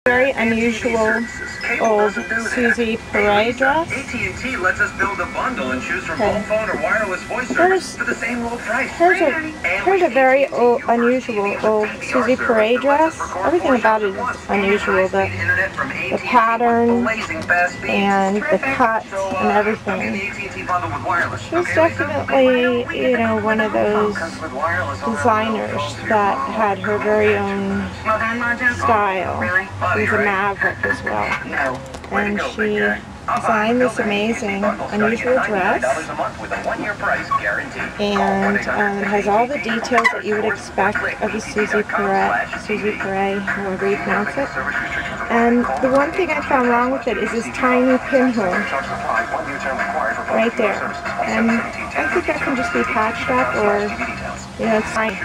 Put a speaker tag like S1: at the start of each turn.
S1: Very unusual old Suzy Perrette dress.
S2: AT&T lets us build a bundle and choose from home phone or wireless voice service for the same low price.
S1: Here's a very unusual old Suzy Perrette dress. Everything about it is unusual. The pattern and the cut and everything. She's definitely, you know, one of those designers that had her very own style. She was a maverick as well. And she designed this amazing, unusual dress. And it has all the details that you would expect of a Suzy Perrette, however you pronounce it. And the one thing I found wrong with it is this tiny pinhole right there. And I think that can just be patched up, or, you know, it's fine.